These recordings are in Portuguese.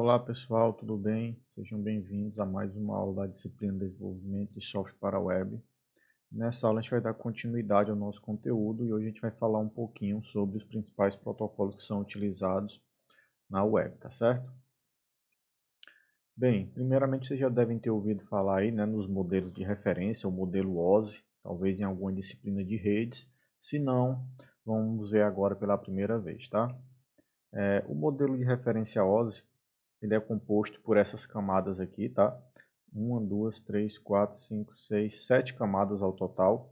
Olá pessoal, tudo bem? Sejam bem-vindos a mais uma aula da disciplina de Desenvolvimento de Software para a Web. Nessa aula a gente vai dar continuidade ao nosso conteúdo e hoje a gente vai falar um pouquinho sobre os principais protocolos que são utilizados na web, tá certo? Bem, primeiramente vocês já devem ter ouvido falar aí, nos modelos de referência, o modelo OSI, talvez em alguma disciplina de redes. Se não, vamos ver agora pela primeira vez, tá? O modelo de referência OSI, ele é composto por essas camadas aqui, tá? 1, 2, 3, 4, 5, 6, 7 camadas ao total.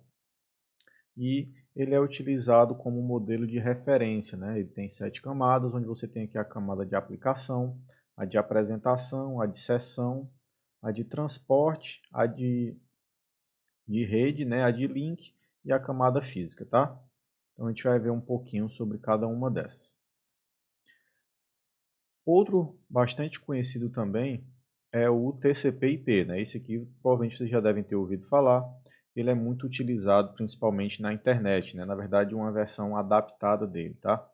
E ele é utilizado como modelo de referência, né? Ele tem 7 camadas, onde você tem aqui a camada de aplicação, a de apresentação, a de sessão, a de transporte, a de rede, né? A de link e a camada física, tá? Então a gente vai ver um pouquinho sobre cada uma dessas. Outro bastante conhecido também é o TCP/IP, né? Esse aqui provavelmente vocês já devem ter ouvido falar. Ele é muito utilizado principalmente na internet, né? Na verdade, uma versão adaptada dele, tá?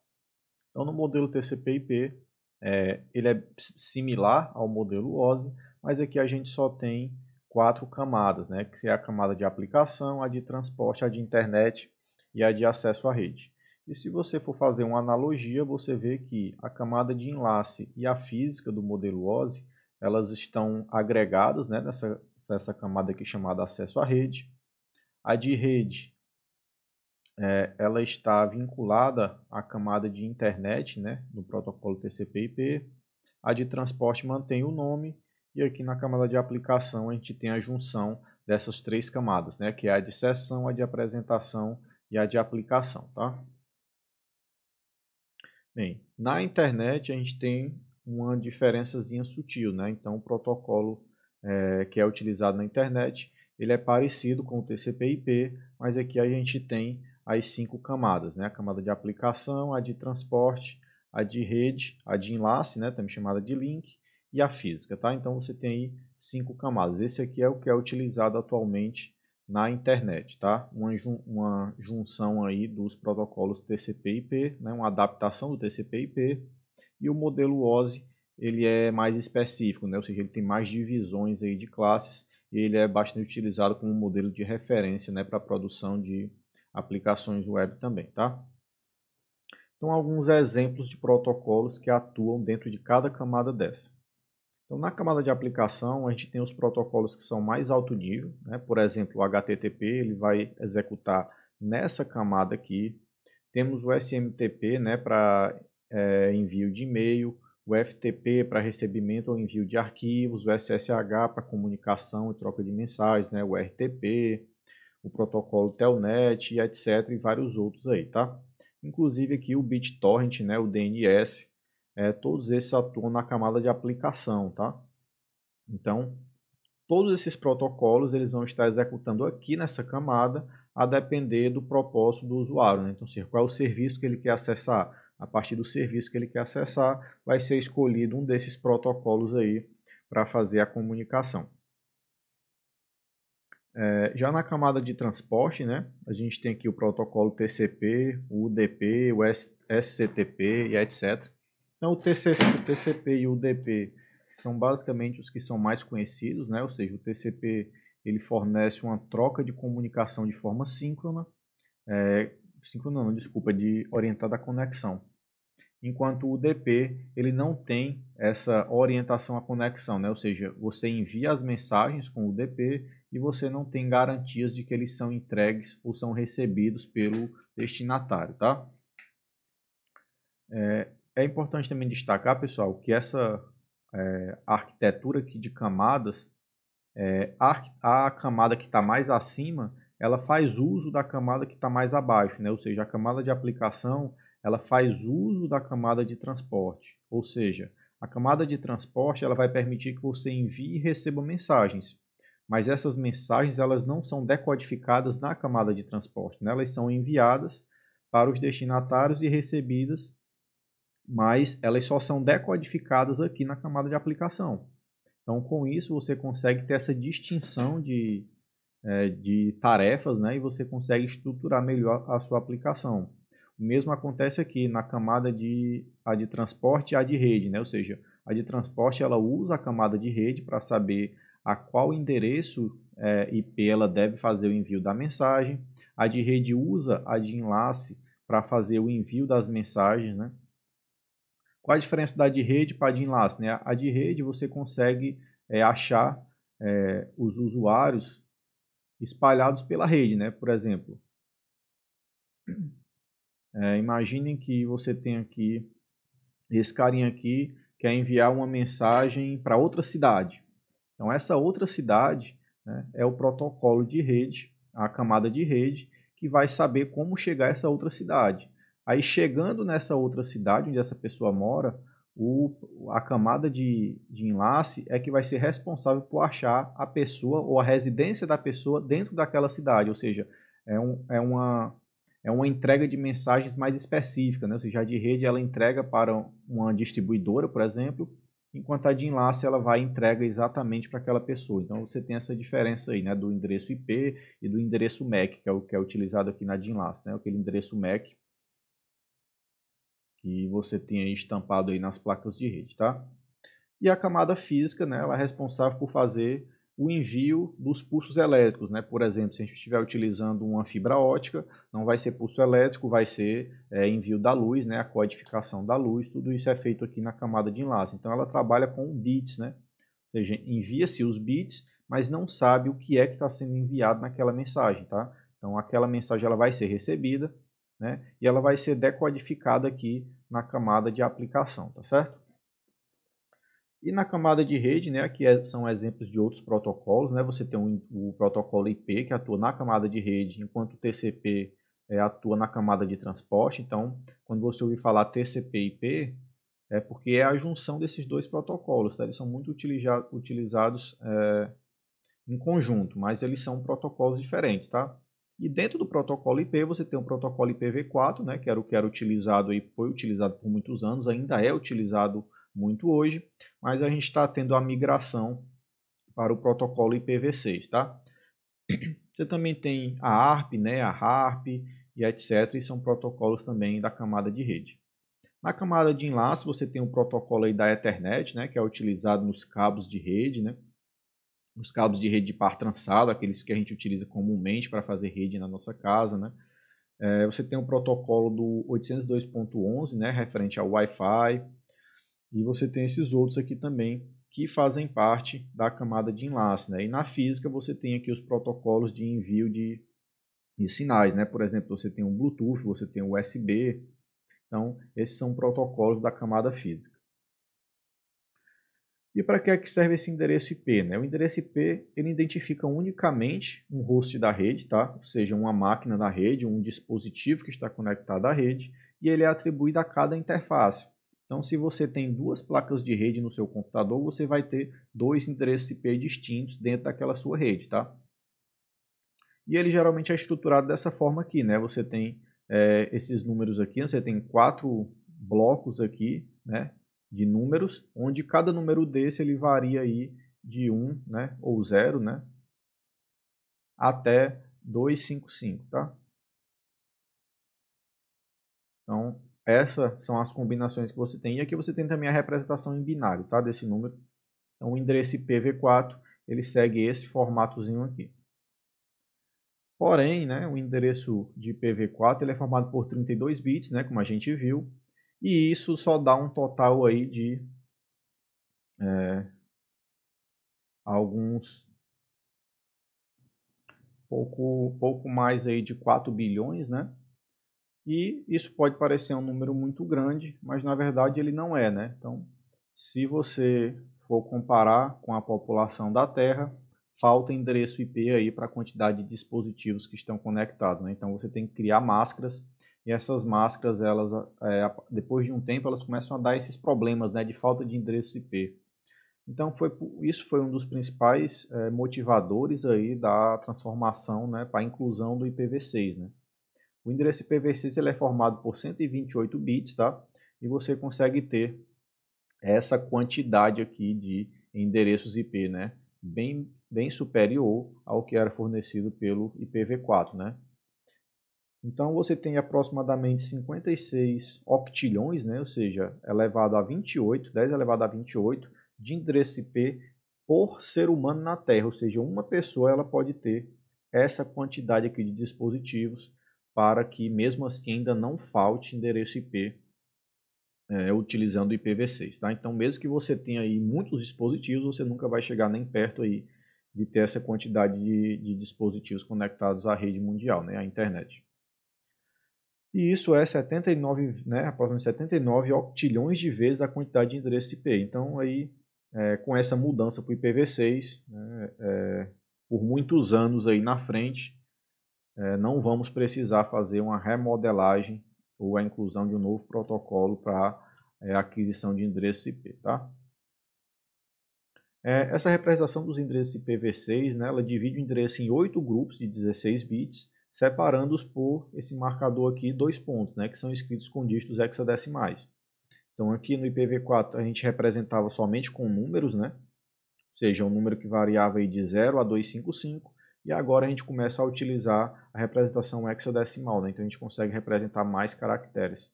Então, no modelo TCP/IP, ele é similar ao modelo OSI, mas aqui a gente só tem 4 camadas, né? Que é a camada de aplicação, a de transporte, a de internet e a de acesso à rede. E se você for fazer uma analogia, você vê que a camada de enlace e a física do modelo OSI, elas estão agregadas, né, nessa camada aqui chamada acesso à rede. A de rede, ela está vinculada à camada de internet, né, no protocolo TCP/IP. A de transporte mantém o nome e aqui na camada de aplicação a gente tem a junção dessas 3 camadas, né, que é a de sessão, a de apresentação e a de aplicação, tá? Bem, na internet a gente tem uma diferençazinha sutil, né? Então o protocolo que é utilizado na internet, ele é parecido com o TCP/IP, mas aqui a gente tem as 5 camadas, né? A camada de aplicação, a de transporte, a de rede, a de enlace, né? Também chamada de link, e a física, tá? Então você tem aí 5 camadas. Esse aqui é o que é utilizado atualmente na internet, tá? Uma junção aí dos protocolos TCP/IP, né? Uma adaptação do TCP/IP, e o modelo OSI ele é mais específico, né? Ou seja, ele tem mais divisões aí de classes e ele é bastante utilizado como modelo de referência, né, para a produção de aplicações web também, tá? Então, alguns exemplos de protocolos que atuam dentro de cada camada dessa. Então, na camada de aplicação, a gente tem os protocolos que são mais alto nível, né? Por exemplo, o HTTP ele vai executar nessa camada aqui. Temos o SMTP, né, para envio de e-mail, o FTP para recebimento ou envio de arquivos, o SSH para comunicação e troca de mensagens, né, o RTP, o protocolo Telnet, e etc. e vários outros aí, tá? Inclusive aqui o BitTorrent, né, o DNS, todos esses atuam na camada de aplicação, tá? Então, todos esses protocolos eles vão estar executando aqui nessa camada a depender do propósito do usuário, né? Então, qual é o serviço que ele quer acessar? A partir do serviço que ele quer acessar, vai ser escolhido um desses protocolos aí para fazer a comunicação. Já na camada de transporte, né, a gente tem aqui o protocolo TCP, o UDP, o SCTP e etc. Então, o TCP e o UDP são basicamente os que são mais conhecidos, né? Ou seja, o TCP ele fornece uma troca de comunicação de forma síncrona, síncrona não, desculpa, de orientada à conexão. Enquanto o UDP ele não tem essa orientação à conexão, né? Ou seja, você envia as mensagens com o UDP e você não tem garantias de que eles são entregues ou são recebidos pelo destinatário, tá? É importante também destacar, pessoal, que essa arquitetura aqui de camadas, a camada que está mais acima, ela faz uso da camada que está mais abaixo, né? Ou seja, a camada de aplicação ela faz uso da camada de transporte, ou seja, a camada de transporte ela vai permitir que você envie e receba mensagens, mas essas mensagens elas não são decodificadas na camada de transporte, né? Elas são enviadas para os destinatários e recebidas, mas elas só são decodificadas aqui na camada de aplicação. Então, com isso, você consegue ter essa distinção de tarefas, né? E você consegue estruturar melhor a sua aplicação. O mesmo acontece aqui na camada de transporte e a de rede, né? Ou seja, A de transporte ela usa a camada de rede para saber a qual endereço IP ela deve fazer o envio da mensagem. A de rede usa a de enlace para fazer o envio das mensagens, né? Qual a diferença da de rede para a de enlace, né? A de rede você consegue achar os usuários espalhados pela rede, né? Por exemplo, imaginem que você tem aqui, esse carinha aqui quer enviar uma mensagem para outra cidade. Então essa outra cidade, né, é o protocolo de rede, a camada de rede, que vai saber como chegar a essa outra cidade. Aí chegando nessa outra cidade onde essa pessoa mora, a camada de enlace é que vai ser responsável por achar a pessoa ou a residência da pessoa dentro daquela cidade, ou seja, é uma entrega de mensagens mais específica, né? Ou seja, a de rede ela entrega para uma distribuidora, por exemplo, enquanto a de enlace ela vai e entrega exatamente para aquela pessoa. Então você tem essa diferença aí, né, do endereço IP e do endereço MAC, que é o que é utilizado aqui na de enlace, né? Aquele endereço MAC que você tem aí estampado aí nas placas de rede, tá? E a camada física, né, ela é responsável por fazer o envio dos pulsos elétricos, né? Por exemplo, se a gente estiver utilizando uma fibra ótica, não vai ser pulso elétrico, vai ser envio da luz, né? A codificação da luz, tudo isso é feito aqui na camada de enlace. Então ela trabalha com bits, né? Ou seja, envia-se os bits, mas não sabe o que é que está sendo enviado naquela mensagem, tá? Então aquela mensagem ela vai ser recebida, né? E ela vai ser decodificada aqui na camada de aplicação, tá certo? E na camada de rede, né, aqui são exemplos de outros protocolos, né, você tem o protocolo IP, que atua na camada de rede, enquanto o TCP atua na camada de transporte. Então, quando você ouvir falar TCP/IP, é porque é a junção desses dois protocolos, tá? Eles são muito utilizados em conjunto, mas eles são protocolos diferentes, tá? E dentro do protocolo IP, você tem o protocolo IPv4, né, que era o que era utilizado e foi utilizado por muitos anos, ainda é utilizado muito hoje, mas a gente está tendo a migração para o protocolo IPv6, tá? Você também tem a ARP, né, a RARP e etc, e são protocolos também da camada de rede. Na camada de enlace, você tem o protocolo aí da Ethernet, né, que é utilizado nos cabos de rede, né? Os cabos de rede de par trançado, aqueles que a gente utiliza comumente para fazer rede na nossa casa, né? Você tem o protocolo do 802.11, né, referente ao Wi-Fi, e você tem esses outros aqui também que fazem parte da camada de enlace, né? E na física você tem aqui os protocolos de envio de sinais, né? Por exemplo, você tem o Bluetooth, você tem o USB. Então, esses são protocolos da camada física. E para que é que serve esse endereço IP, né? O endereço IP ele identifica unicamente um host da rede, tá? Ou seja, uma máquina da rede, um dispositivo que está conectado à rede, e ele é atribuído a cada interface. Então, se você tem duas placas de rede no seu computador, você vai ter dois endereços IP distintos dentro daquela sua rede, tá? E ele geralmente é estruturado dessa forma aqui, né? Você tem esses números aqui, você tem 4 blocos aqui, né? De números, onde cada número desse ele varia aí de 1, né? Ou 0, né? Até 255, tá? Então, essas são as combinações que você tem. E aqui você tem também a representação em binário, tá? Desse número. Então, o endereço IPv4, ele segue esse formatozinho aqui. Porém, né, o endereço de IPv4 ele é formado por 32 bits, né, como a gente viu, e isso só dá um total aí de alguns pouco mais aí de 4 bilhões, né? E isso pode parecer um número muito grande, mas na verdade ele não é, né? Então, se você for comparar com a população da Terra, falta endereço IP aí para a quantidade de dispositivos que estão conectados, né? Então você tem que criar máscaras e essas máscaras, elas, depois de um tempo, elas começam a dar esses problemas, né, de falta de endereço IP. Então isso foi um dos principais motivadores aí da transformação, né, para a inclusão do IPv6, né? O endereço IPv6 ele é formado por 128 bits, tá? E você consegue ter essa quantidade aqui de endereços IP, né? Bem superior ao que era fornecido pelo IPv4, né? Então você tem aproximadamente 56 octilhões, né, ou seja, elevado a 28, 10 elevado a 28 de endereço IP por ser humano na Terra, ou seja, uma pessoa ela pode ter essa quantidade aqui de dispositivos para que mesmo assim ainda não falte endereço IP utilizando o IPv6, tá? Então mesmo que você tenha aí muitos dispositivos, você nunca vai chegar nem perto aí de ter essa quantidade de dispositivos conectados à rede mundial, né, à internet. E isso é 79, né, aproximadamente 79 octilhões de vezes a quantidade de endereço IP. Então, aí, com essa mudança para o IPv6, né, por muitos anos aí na frente, não vamos precisar fazer uma remodelagem ou a inclusão de um novo protocolo para aquisição de endereço IP, tá? Essa representação dos endereços IPv6, né, ela divide o endereço em 8 grupos de 16 bits, separando-os por esse marcador aqui, 2 pontos, né, que são escritos com dígitos hexadecimais. Então aqui no IPv4 a gente representava somente com números, né, ou seja, um número que variava aí de 0 a 255, e agora a gente começa a utilizar a representação hexadecimal, né, então a gente consegue representar mais caracteres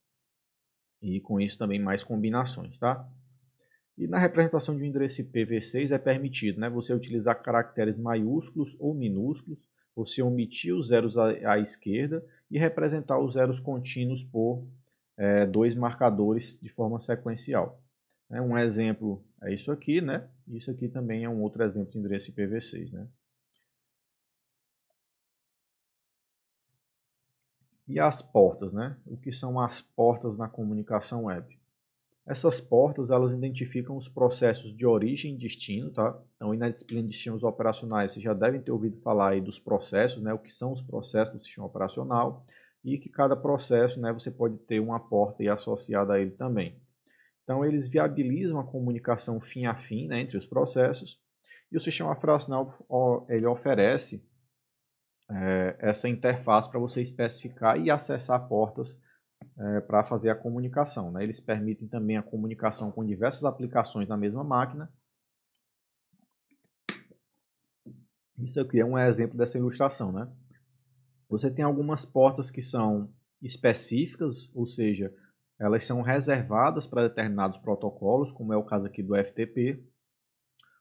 e com isso também mais combinações, tá? E na representação de um endereço IPv6 é permitido, né, você utilizar caracteres maiúsculos ou minúsculos, você omitir os zeros à esquerda e representar os zeros contínuos por dois marcadores de forma sequencial. Um exemplo é isso aqui, né? Isso aqui também é um outro exemplo de endereço IPv6, né? E as portas, né? O que são as portas na comunicação web? Essas portas, elas identificam os processos de origem e destino, tá? Então, e na disciplina de sistemas operacionais, vocês já devem ter ouvido falar aí dos processos, né? O que são os processos do sistema operacional e que cada processo, né, você pode ter uma porta aí associada a ele também. Então, eles viabilizam a comunicação fim a fim, né, entre os processos, e o sistema operacional ele oferece essa interface para você especificar e acessar portas para fazer a comunicação, né? Eles permitem também a comunicação com diversas aplicações na mesma máquina. Isso aqui é um exemplo dessa ilustração, né? Você tem algumas portas que são específicas, ou seja, elas são reservadas para determinados protocolos, como é o caso aqui do FTP,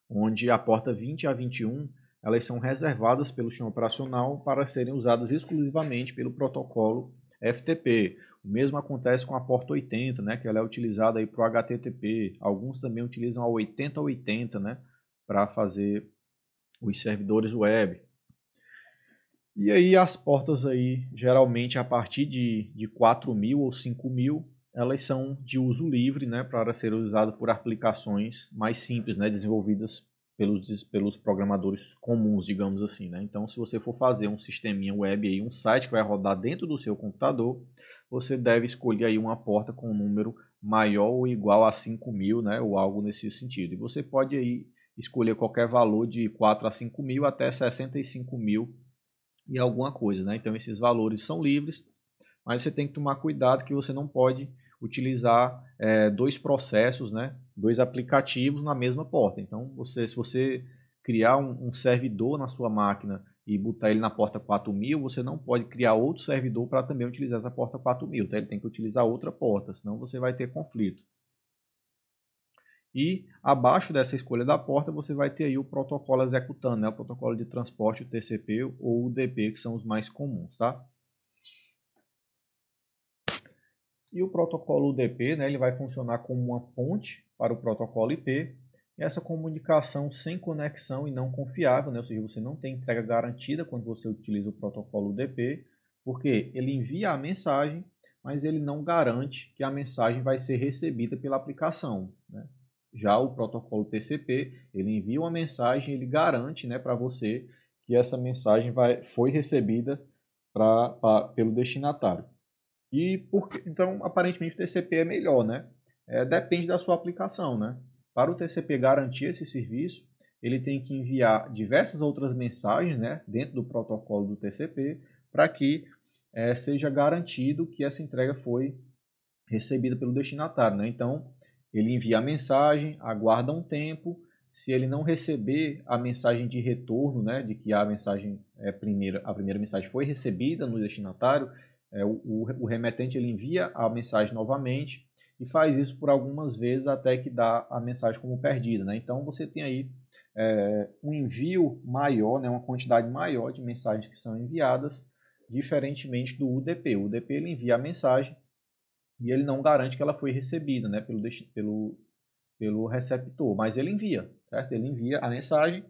onde a porta 20 a 21 elas são reservadas pelo sistema operacional para serem usadas exclusivamente pelo protocolo FTP. O mesmo acontece com a porta 80, né, que ela é utilizada para o HTTP. Alguns também utilizam a 8080, né, para fazer os servidores web. E aí as portas aí, geralmente a partir de 4.000 ou 5.000, elas são de uso livre, né, para ser usadas por aplicações mais simples, né, desenvolvidas pelos programadores comuns, digamos assim, né? Então, se você for fazer um sisteminha web, aí, um site que vai rodar dentro do seu computador, você deve escolher aí uma porta com um número maior ou igual a 5.000, né, ou algo nesse sentido. E você pode aí escolher qualquer valor de 4 a 5.000 até 65.000 e alguma coisa, né? Então esses valores são livres, mas você tem que tomar cuidado que você não pode utilizar dois processos, né? Dois aplicativos na mesma porta. Então se você criar um servidor na sua máquina e botar ele na porta 4.000, você não pode criar outro servidor para também utilizar essa porta 4.000, tá? Ele tem que utilizar outra porta, senão você vai ter conflito. E abaixo dessa escolha da porta você vai ter aí o protocolo executando, né? O protocolo de transporte, o TCP ou o UDP, que são os mais comuns, tá? E o protocolo UDP, né, ele vai funcionar como uma ponte para o protocolo IP. E essa comunicação sem conexão e não confiável, né? Ou seja, você não tem entrega garantida quando você utiliza o protocolo UDP, porque ele envia a mensagem, mas ele não garante que a mensagem vai ser recebida pela aplicação, né? Já o protocolo TCP, ele envia uma mensagem, ele garante, né, para você que essa mensagem foi recebida pelo destinatário. Então, aparentemente o TCP é melhor, né? Depende da sua aplicação, né? Para o TCP garantir esse serviço, ele tem que enviar diversas outras mensagens, né, dentro do protocolo do TCP, para que seja garantido que essa entrega foi recebida pelo destinatário, né? Então, ele envia a mensagem, aguarda um tempo. Se ele não receber a mensagem de retorno, né, de que a primeira mensagem foi recebida no destinatário, o remetente ele envia a mensagem novamente e faz isso por algumas vezes até que dá a mensagem como perdida, né? Então você tem aí um envio maior, né, uma quantidade maior de mensagens que são enviadas, diferentemente do UDP. O UDP ele envia a mensagem e ele não garante que ela foi recebida, né, pelo receptor, mas ele envia, certo? Ele envia a mensagem,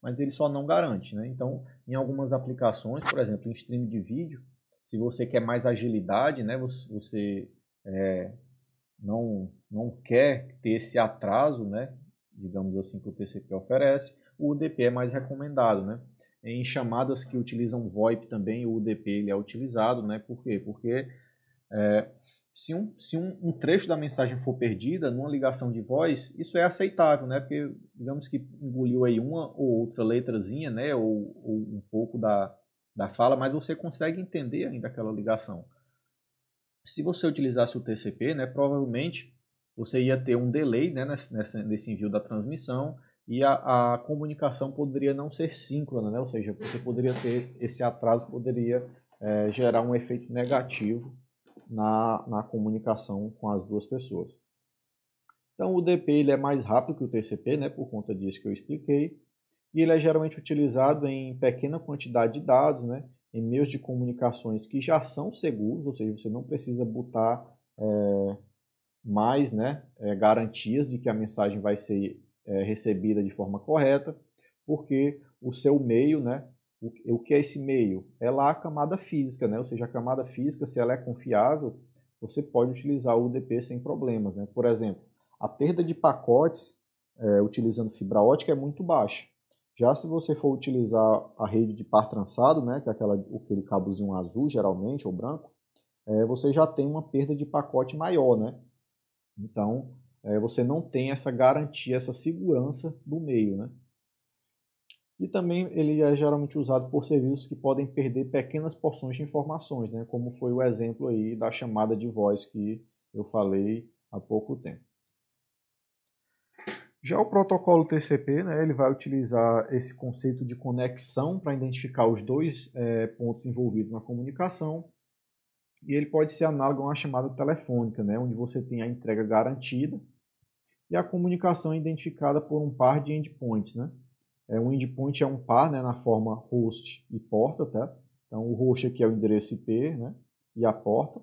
mas ele só não garante, né? Então, em algumas aplicações, por exemplo, em stream de vídeo, se você quer mais agilidade, né, você não quer ter esse atraso, né, digamos assim, que o TCP oferece, o UDP é mais recomendado, né? Em chamadas que utilizam VoIP também, o UDP ele é utilizado, né? Por quê? Porque se um trecho da mensagem for perdida numa ligação de voz, isso é aceitável, né? Porque digamos que engoliu aí uma ou outra letrazinha, né? Ou um pouco da fala, mas você consegue entender ainda aquela ligação. Se você utilizasse o TCP, né, provavelmente você ia ter um delay, né, nesse envio da transmissão e a comunicação poderia não ser síncrona, né, ou seja, você poderia ter esse atraso, poderia gerar um efeito negativo na comunicação com as duas pessoas. Então o UDP ele é mais rápido que o TCP, né, por conta disso que eu expliquei, e ele é geralmente utilizado em pequena quantidade de dados, né, em meios de comunicações que já são seguros, ou seja, você não precisa botar mais, né, garantias de que a mensagem vai ser recebida de forma correta, porque o seu meio, né, o que é esse meio? É lá a camada física, né, ou seja, a camada física, se ela é confiável, você pode utilizar o UDP sem problemas, né. Por exemplo, a perda de pacotes utilizando fibra ótica é muito baixa. Já se você for utilizar a rede de par trançado, né, que é aquele cabozinho azul geralmente, ou branco, você já tem uma perda de pacote maior, né? Então, você não tem essa garantia, essa segurança do meio, né? E também ele é geralmente usado por serviços que podem perder pequenas porções de informações, né? Como foi o exemplo aí da chamada de voz que eu falei há pouco tempo. Já o protocolo TCP, né, ele vai utilizar esse conceito de conexão para identificar os dois pontos envolvidos na comunicação, e ele pode ser análogo a uma chamada telefônica, né, onde você tem a entrega garantida e a comunicação é identificada por um par de endpoints. Né? Um endpoint é um par, né, na forma host e porta. Tá? Então o host aqui é o endereço IP, né, e a porta.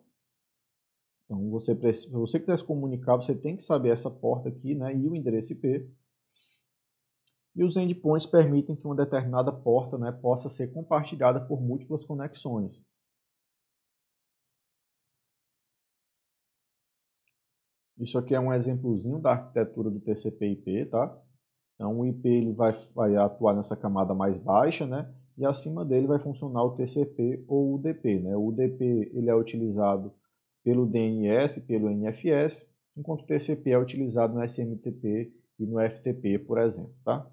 Então, se você quiser se comunicar, você tem que saber essa porta aqui, né, e o endereço IP. E os endpoints permitem que uma determinada porta, né, possa ser compartilhada por múltiplas conexões. Isso aqui é um exemplozinho da arquitetura do TCP/IP, tá? Então o IP ele vai atuar nessa camada mais baixa, né? E acima dele vai funcionar o TCP ou o UDP, né? O UDP ele é utilizado pelo DNS, pelo NFS, enquanto o TCP é utilizado no SMTP e no FTP, por exemplo, tá?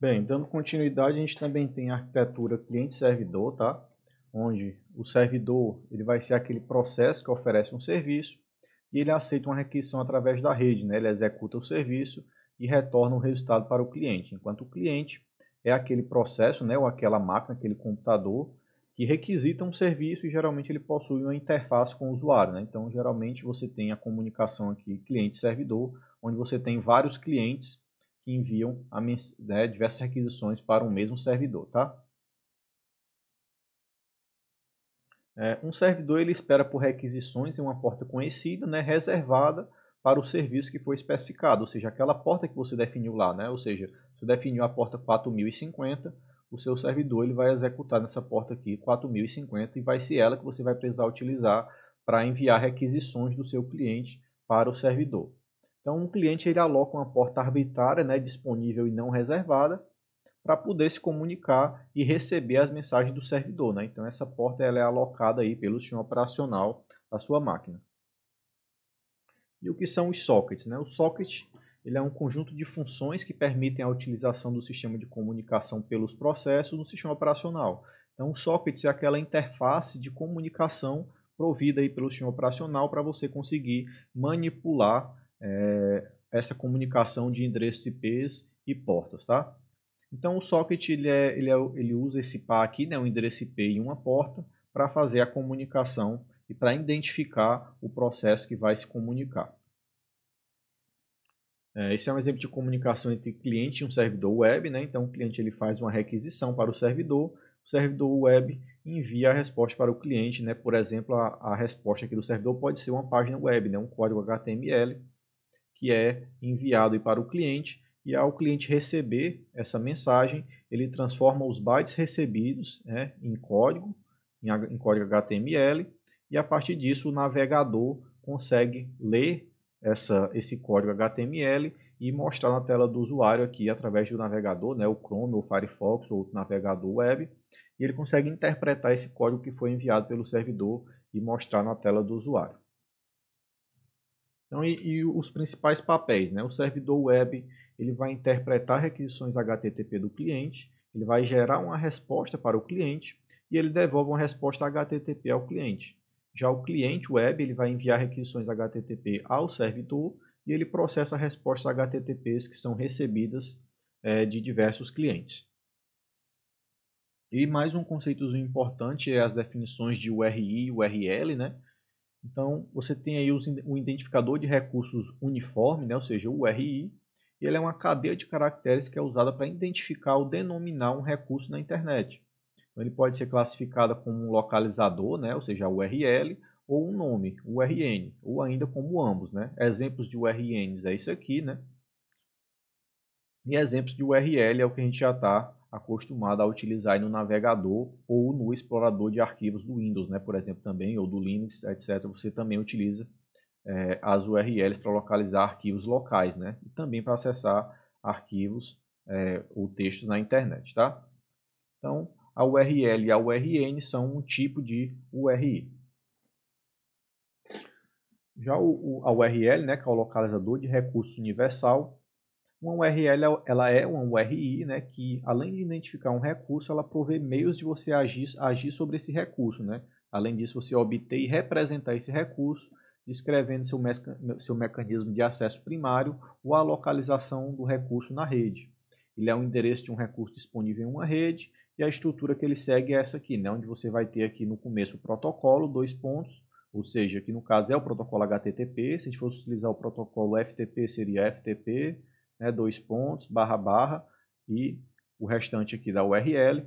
Bem, dando continuidade, a gente também tem a arquitetura cliente-servidor, tá? Onde o servidor ele vai ser aquele processo que oferece um serviço e ele aceita uma requisição através da rede, né? Ele executa o serviço e retorna o resultado para o cliente, enquanto o cliente é aquele processo, né, ou aquela máquina, aquele computador que requisita um serviço e geralmente ele possui uma interface com o usuário, né? Então, geralmente você tem a comunicação aqui cliente-servidor, onde você tem vários clientes que enviam diversas requisições para um mesmo servidor, tá? Um servidor ele espera por requisições em uma porta conhecida, né, reservada para o serviço que foi especificado, ou seja, aquela porta que você definiu lá, né? Ou seja, você definiu a porta 4050, o seu servidor ele vai executar nessa porta aqui 4050 e vai ser ela que você vai precisar utilizar para enviar requisições do seu cliente para o servidor. Então, um cliente ele aloca uma porta arbitrária, né, disponível e não reservada, para poder se comunicar e receber as mensagens do servidor. Né? Então, essa porta ela é alocada aí pelo sistema operacional da sua máquina. E o que são os sockets? Né? O socket ele é um conjunto de funções que permitem a utilização do sistema de comunicação pelos processos no sistema operacional. Então, o socket é aquela interface de comunicação provida aí pelo sistema operacional para você conseguir manipular essa comunicação de endereços IPs e portas. Tá? Então o socket ele usa esse par aqui, né, o endereço IP em uma porta, para fazer a comunicação e para identificar o processo que vai se comunicar. Esse é um exemplo de comunicação entre cliente e um servidor web, né? Então o cliente ele faz uma requisição para o servidor web envia a resposta para o cliente, né? Por exemplo, a resposta aqui do servidor pode ser uma página web, né? Um código HTML que é enviado para o cliente, e ao cliente receber essa mensagem, ele transforma os bytes recebidos, né, em código HTML, e a partir disso o navegador consegue ler esse código HTML e mostrar na tela do usuário aqui através do navegador, né, o Chrome, o Firefox ou outro navegador web, e ele consegue interpretar esse código que foi enviado pelo servidor e mostrar na tela do usuário. Então, e os principais papéis, né? O servidor web ele vai interpretar requisições HTTP do cliente, ele vai gerar uma resposta para o cliente e ele devolve uma resposta HTTP ao cliente. Já o cliente web ele vai enviar requisições HTTP ao servidor e ele processa respostas HTTPs que são recebidas de diversos clientes. E mais um conceito importante é as definições de URI e URL, né? Então, você tem aí o identificador de recursos uniforme, né? Ou seja, o URI, e ele é uma cadeia de caracteres que é usada para identificar ou denominar um recurso na internet. Então, ele pode ser classificado como um localizador, né? Ou seja, URL, ou um nome, URN, ou ainda como ambos, né? Exemplos de URNs é isso aqui, né? E exemplos de URL é o que a gente já está acostumado a utilizar no navegador ou no explorador de arquivos do Windows, né? Por exemplo, também, ou do Linux, etc. Você também utiliza as URLs para localizar arquivos locais, né? E também para acessar arquivos ou textos na internet, tá? Então, a URL e a URN são um tipo de URI. Já a URL, né, que é o localizador de recurso universal, uma URL ela é uma URI, né, que além de identificar um recurso, ela provê meios de você agir sobre esse recurso, né? Além disso, você obter e representar esse recurso, descrevendo seu mecanismo de acesso primário ou a localização do recurso na rede. Ele é um endereço de um recurso disponível em uma rede e a estrutura que ele segue é essa aqui, né, onde você vai ter aqui no começo o protocolo, 2 pontos, ou seja, aqui no caso é o protocolo HTTP, se a gente fosse utilizar o protocolo FTP seria FTP, né, 2 pontos, barra, barra, e o restante aqui da URL.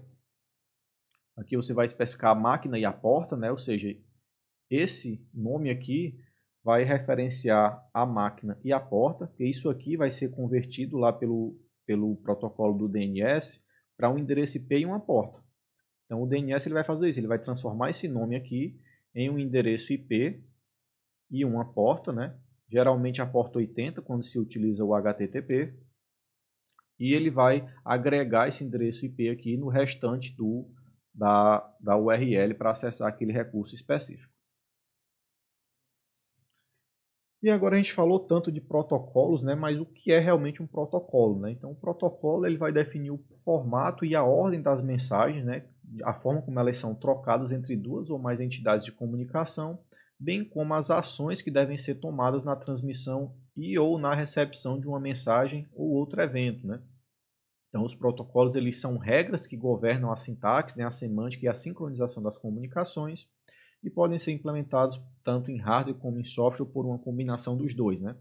Aqui você vai especificar a máquina e a porta, né, ou seja, esse nome aqui vai referenciar a máquina e a porta, e isso aqui vai ser convertido lá pelo protocolo do DNS para um endereço IP e uma porta. Então o DNS ele vai fazer isso, ele vai transformar esse nome aqui em um endereço IP e uma porta, né? Geralmente a porta 80 quando se utiliza o HTTP, e ele vai agregar esse endereço IP aqui no restante da URL para acessar aquele recurso específico. E agora a gente falou tanto de protocolos, né? Mas o que é realmente um protocolo, né? Então o protocolo ele vai definir o formato e a ordem das mensagens, né? A forma como elas são trocadas entre duas ou mais entidades de comunicação, bem como as ações que devem ser tomadas na transmissão e ou na recepção de uma mensagem ou outro evento, né? Então os protocolos eles são regras que governam a sintaxe, né? A semântica e a sincronização das comunicações, e podem ser implementados tanto em hardware como em software por uma combinação dos dois, né?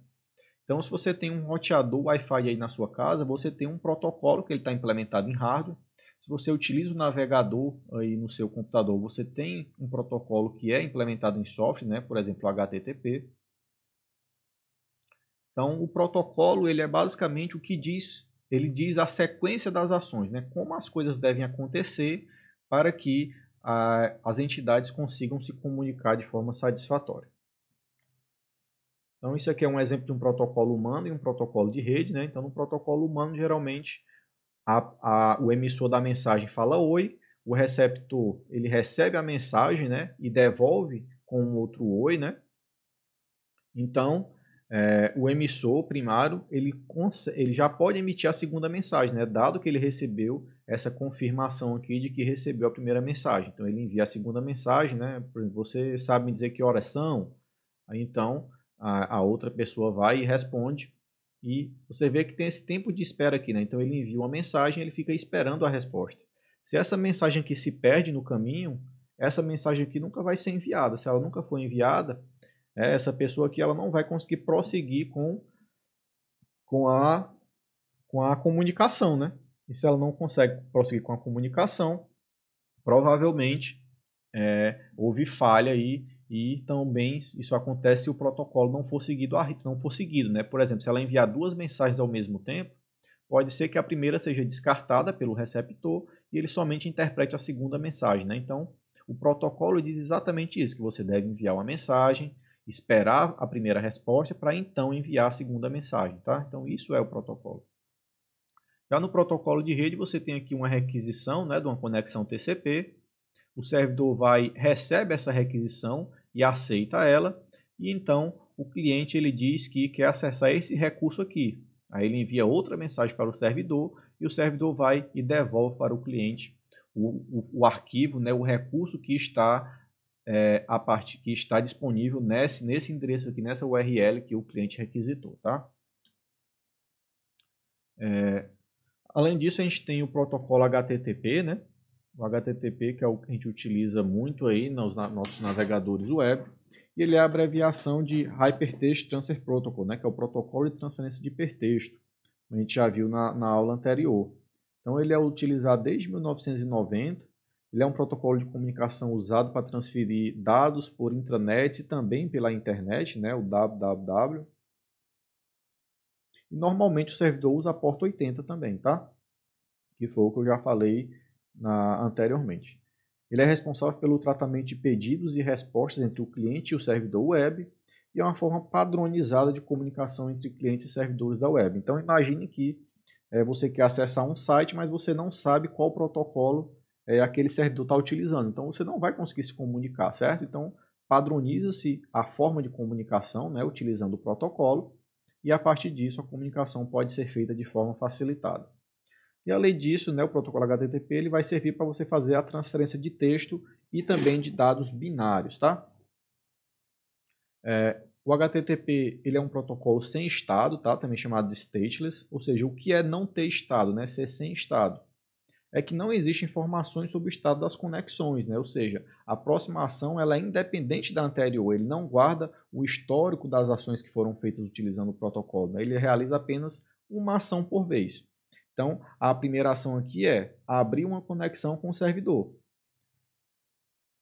Então, se você tem um roteador Wi-Fi aí na sua casa, você tem um protocolo que ele está implementado em hardware. Se você utiliza o navegador aí no seu computador, você tem um protocolo que é implementado em software, né? Por exemplo, o HTTP. Então, o protocolo ele é basicamente o que diz, ele diz a sequência das ações, né? Como as coisas devem acontecer para que as entidades consigam se comunicar de forma satisfatória. Então, isso aqui é um exemplo de um protocolo humano e um protocolo de rede, né? Então, no protocolo humano, geralmente, o emissor da mensagem fala oi, o receptor ele recebe a mensagem, né? E devolve com um outro oi, né? Então, o emissor primário ele já pode emitir a segunda mensagem, né? Dado que ele recebeu essa confirmação aqui de que recebeu a primeira mensagem. Então ele envia a segunda mensagem, né? Por exemplo, você sabe me dizer que horas são? Aí, então a outra pessoa vai e responde e você vê que tem esse tempo de espera aqui, né? Então ele envia uma mensagem, ele fica esperando a resposta. Se essa mensagem aqui se perde no caminho, essa mensagem aqui nunca vai ser enviada. Se ela nunca for enviada, essa pessoa aqui ela não vai conseguir prosseguir com a, com a comunicação, né? E se ela não consegue prosseguir com a comunicação, provavelmente houve falha aí e também isso acontece se o protocolo não for seguido, né? Por exemplo, se ela enviar duas mensagens ao mesmo tempo, pode ser que a primeira seja descartada pelo receptor e ele somente interprete a segunda mensagem, né? Então, o protocolo diz exatamente isso, que você deve enviar uma mensagem, esperar a primeira resposta para então enviar a segunda mensagem, tá? Então, isso é o protocolo. Já no protocolo de rede, você tem aqui uma requisição, né, de uma conexão TCP. O servidor recebe essa requisição e aceita ela, e então o cliente ele diz que quer acessar esse recurso aqui. Aí ele envia outra mensagem para o servidor e o servidor vai e devolve para o cliente o arquivo, né, o recurso que está que está disponível nesse endereço aqui, nessa URL que o cliente requisitou, tá? Além disso, a gente tem o protocolo HTTP, né? O HTTP, que é o que a gente utiliza muito aí nos nossos navegadores web, e ele é a abreviação de Hypertext Transfer Protocol, né? Que é o protocolo de transferência de hipertexto, a gente já viu na aula anterior. Então, ele é utilizado desde 1990, ele é um protocolo de comunicação usado para transferir dados por intranet e também pela internet, né? O www. E normalmente o servidor usa a porta 80 também, tá? Que foi o que eu já falei anteriormente. Ele é responsável pelo tratamento de pedidos e respostas entre o cliente e o servidor web e é uma forma padronizada de comunicação entre clientes e servidores da web. Então imagine que você quer acessar um site, mas você não sabe qual protocolo aquele servidor está utilizando. Então você não vai conseguir se comunicar, certo? Então padroniza-se a forma de comunicação, né, utilizando o protocolo, e a partir disso a comunicação pode ser feita de forma facilitada. E além disso, né, o protocolo HTTP ele vai servir para você fazer a transferência de texto e também de dados binários, tá? O HTTP ele é um protocolo sem estado, tá? Também chamado de stateless, ou seja, o que é não ter estado, né? Ser sem estado. É que não existem informações sobre o estado das conexões, né? Ou seja, a próxima ação ela é independente da anterior, ele não guarda o histórico das ações que foram feitas utilizando o protocolo, né? Ele realiza apenas uma ação por vez. Então, a primeira ação aqui é abrir uma conexão com o servidor.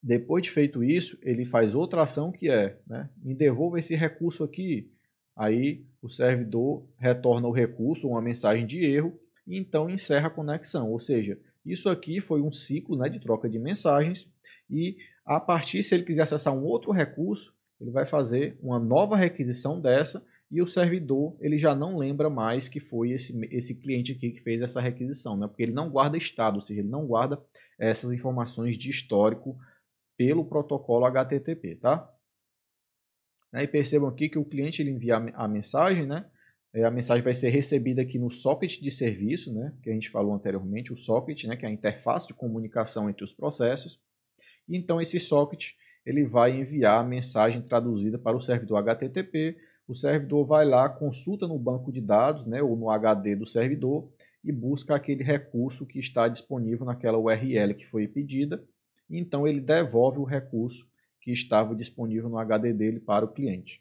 Depois de feito isso, ele faz outra ação que é, né, me devolva esse recurso aqui. Aí o servidor retorna o recurso, uma mensagem de erro, e então encerra a conexão. Ou seja, isso aqui foi um ciclo, né, de troca de mensagens, e a partir, se ele quiser acessar um outro recurso, ele vai fazer uma nova requisição dessa, e o servidor ele já não lembra mais que foi esse cliente aqui que fez essa requisição, né? Porque ele não guarda estado, ou seja, ele não guarda essas informações de histórico pelo protocolo HTTP, tá? E percebam aqui que o cliente ele envia a mensagem, né? A mensagem vai ser recebida aqui no socket de serviço, né? Que a gente falou anteriormente, o socket, né? Que é a interface de comunicação entre os processos. E então esse socket ele vai enviar a mensagem traduzida para o servidor HTTP. O servidor vai lá, consulta no banco de dados, né, ou no HD do servidor e busca aquele recurso que está disponível naquela URL que foi pedida. E então ele devolve o recurso que estava disponível no HD dele para o cliente.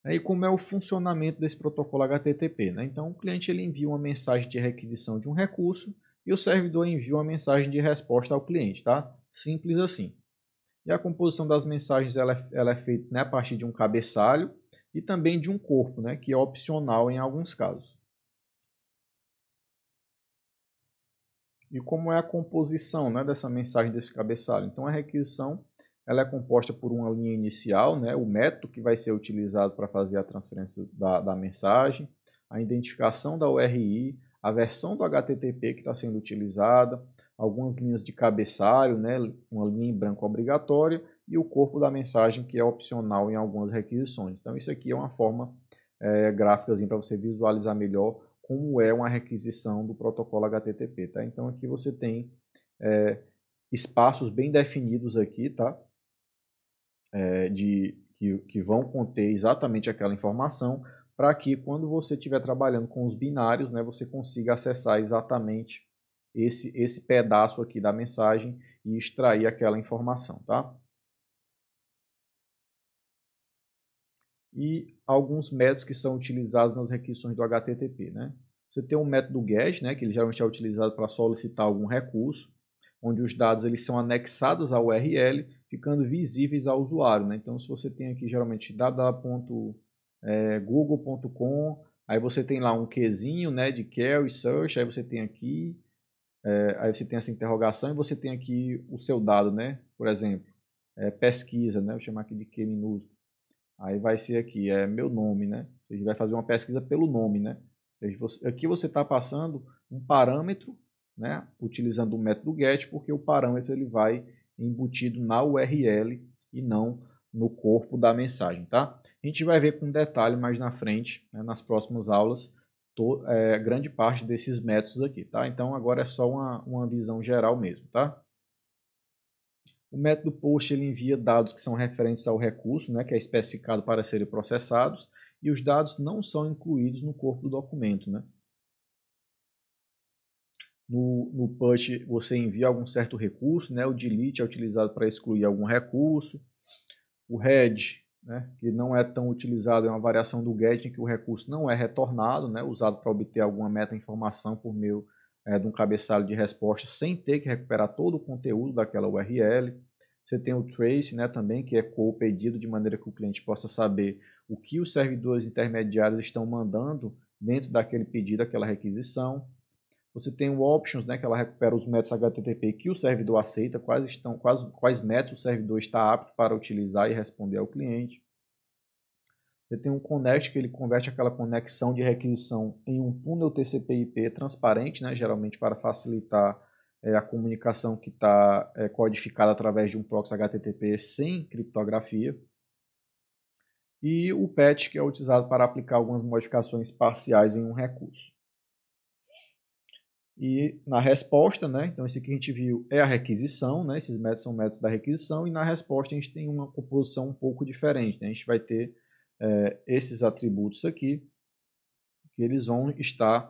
E como é o funcionamento desse protocolo HTTP? Né? Então o cliente ele envia uma mensagem de requisição de um recurso e o servidor envia uma mensagem de resposta ao cliente, tá? Simples assim. E a composição das mensagens ela é feita, né, a partir de um cabeçalho e também de um corpo, né, que é opcional em alguns casos. E como é a composição, né, dessa mensagem desse cabeçalho? Então a requisição ela é composta por uma linha inicial, né, o método que vai ser utilizado para fazer a transferência da mensagem, a identificação da URI, a versão do HTTP que está sendo utilizada, algumas linhas de cabeçalho, né, uma linha em branco obrigatória e o corpo da mensagem que é opcional em algumas requisições. Então isso aqui é uma forma gráfica para você visualizar melhor como é uma requisição do protocolo HTTP, tá? Então aqui você tem espaços bem definidos aqui, tá? que vão conter exatamente aquela informação, para que quando você estiver trabalhando com os binários, né, você consiga acessar exatamente esse pedaço aqui da mensagem e extrair aquela informação, tá? E alguns métodos que são utilizados nas requisições do HTTP, né? Você tem o método GET, né, que ele geralmente é utilizado para solicitar algum recurso, onde os dados eles são anexados à URL, ficando visíveis ao usuário, né? Então, se você tem aqui geralmente www.google.com, aí você tem lá um Qzinho, né, de query, search, aí você tem aqui, aí você tem essa interrogação e você tem aqui o seu dado, né? Por exemplo, pesquisa, né? Vou chamar aqui de Q minúsculo. Aí vai ser aqui, meu nome, né? A gente vai fazer uma pesquisa pelo nome, né? Aqui você está passando um parâmetro, né? Utilizando o método GET, porque o parâmetro ele vai embutido na URL e não no corpo da mensagem, tá? A gente vai ver com detalhe mais na frente, né, nas próximas aulas, grande parte desses métodos aqui, tá? Então agora é só uma visão geral mesmo, tá? O método POST ele envia dados que são referentes ao recurso, né, que é especificado para serem processados, e os dados não são incluídos no corpo do documento, né? No push você envia algum certo recurso, né? O delete é utilizado para excluir algum recurso. O head, né, que não é tão utilizado, é uma variação do get em que o recurso não é retornado, né, usado para obter alguma meta-informação por meio de um cabeçalho de resposta sem ter que recuperar todo o conteúdo daquela URL. Você tem o trace, né, também, que ecoa o pedido de maneira que o cliente possa saber o que os servidores intermediários estão mandando dentro daquele pedido, aquela requisição. Você tem o options, né, que ela recupera os métodos HTTP que o servidor aceita, quais métodos o servidor está apto para utilizar e responder ao cliente. Você tem um connect, que ele converte aquela conexão de requisição em um túnel TCP/IP transparente, né, geralmente para facilitar a comunicação que está codificada através de um proxy HTTP sem criptografia. E o patch, que é utilizado para aplicar algumas modificações parciais em um recurso. E na resposta, né, então esse aqui a gente viu é a requisição, né, esses métodos são métodos da requisição, e na resposta a gente tem uma composição um pouco diferente, né, a gente vai ter esses atributos aqui, que eles vão estar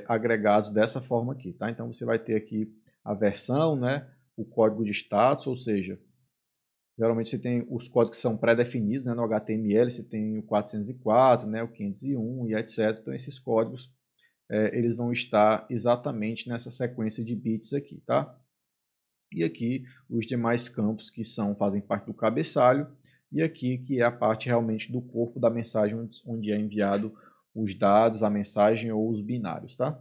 agregados dessa forma aqui, tá? Então você vai ter aqui a versão, né, o código de status, ou seja, geralmente você tem os códigos que são pré-definidos, né, no HTML, você tem o 404, né, o 501 e etc. Então esses códigos eles vão estar exatamente nessa sequência de bits aqui, tá? E aqui os demais campos que fazem parte do cabeçalho, e aqui que é a parte realmente do corpo da mensagem onde é enviado os dados, a mensagem ou os binários, tá?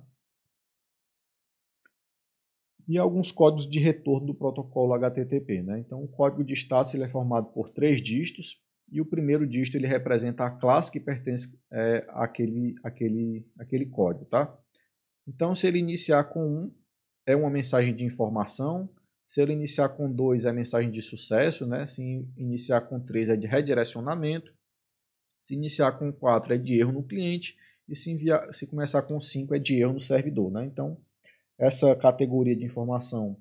E alguns códigos de retorno do protocolo HTTP, né? Então o código de status ele é formado por 3 dígitos, e o primeiro dígito ele representa a classe que pertence àquele código, tá? Então, se ele iniciar com 1, é uma mensagem de informação. Se ele iniciar com 2, é mensagem de sucesso, né? Se iniciar com 3, é de redirecionamento. Se iniciar com 4, é de erro no cliente. E se começar com 5, é de erro no servidor, né? Então, essa categoria de informação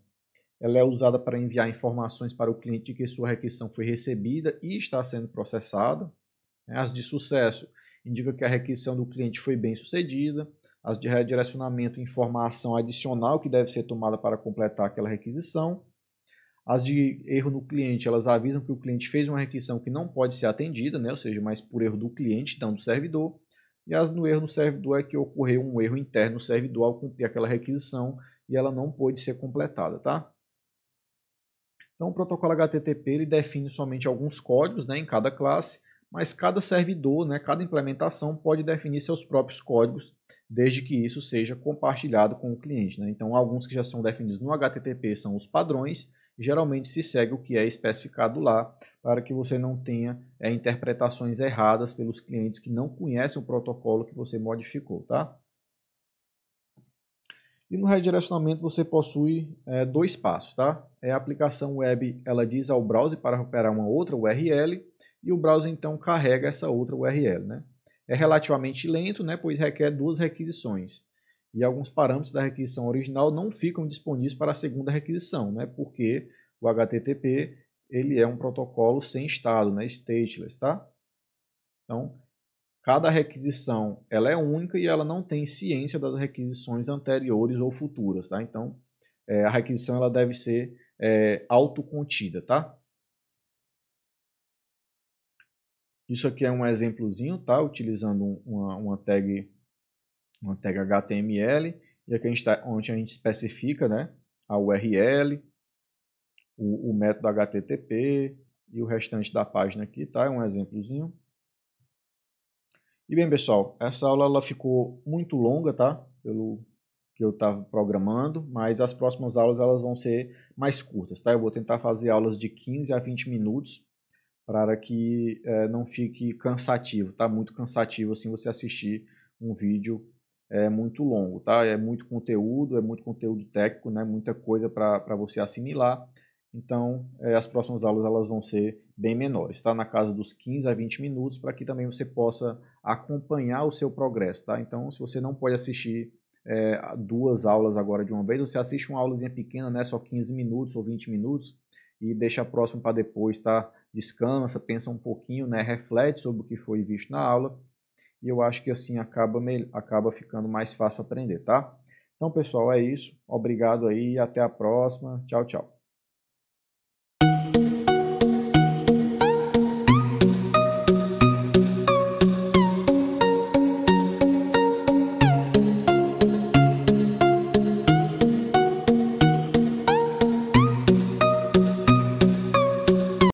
ela é usada para enviar informações para o cliente de que sua requisição foi recebida e está sendo processada. As de sucesso indicam que a requisição do cliente foi bem sucedida. As de redirecionamento, informação adicional que deve ser tomada para completar aquela requisição. As de erro no cliente, elas avisam que o cliente fez uma requisição que não pode ser atendida, né? Ou seja, mas por erro do cliente, não do servidor. E as no erro no servidor é que ocorreu um erro interno no servidor ao cumprir aquela requisição e ela não pôde ser completada, tá? Então, o protocolo HTTP ele define somente alguns códigos, né, em cada classe, mas cada servidor, né, cada implementação pode definir seus próprios códigos, desde que isso seja compartilhado com o cliente, né? Então, alguns que já são definidos no HTTP são os padrões, e geralmente se segue o que é especificado lá, para que você não tenha interpretações erradas pelos clientes que não conhecem o protocolo que você modificou, tá? E no redirecionamento você possui 2 passos, tá? A aplicação web ela diz ao browser para recuperar uma outra URL e o browser então carrega essa outra URL, né? É relativamente lento, né? Pois requer 2 requisições. E alguns parâmetros da requisição original não ficam disponíveis para a segunda requisição, né? Porque o HTTP ele é um protocolo sem estado, né? Stateless, tá? Então, cada requisição ela é única e ela não tem ciência das requisições anteriores ou futuras, tá? Então, a requisição ela deve ser autocontida, tá? Isso aqui é um exemplozinho, tá? Utilizando uma tag HTML, e aqui onde a gente especifica, né, a URL, o método HTTP e o restante da página aqui, tá? É um exemplozinho. E bem, pessoal, essa aula ela ficou muito longa, tá? Pelo que eu estava programando, mas as próximas aulas elas vão ser mais curtas, tá? Eu vou tentar fazer aulas de 15 a 20 minutos para que não fique cansativo, tá? Muito cansativo assim você assistir um vídeo muito longo, tá? É muito conteúdo técnico, né? Muita coisa para você assimilar. Então, as próximas aulas elas vão ser bem menores, tá? Na casa dos 15 a 20 minutos, para que também você possa acompanhar o seu progresso, tá? Então, se você não pode assistir duas aulas agora de uma vez, você assiste uma aulazinha pequena, né? Só 15 minutos ou 20 minutos e deixa próximo para depois, tá? Descansa, pensa um pouquinho, né? Reflete sobre o que foi visto na aula e eu acho que assim acaba ficando mais fácil aprender, tá? Então, pessoal, é isso. Obrigado aí e até a próxima. Tchau, tchau.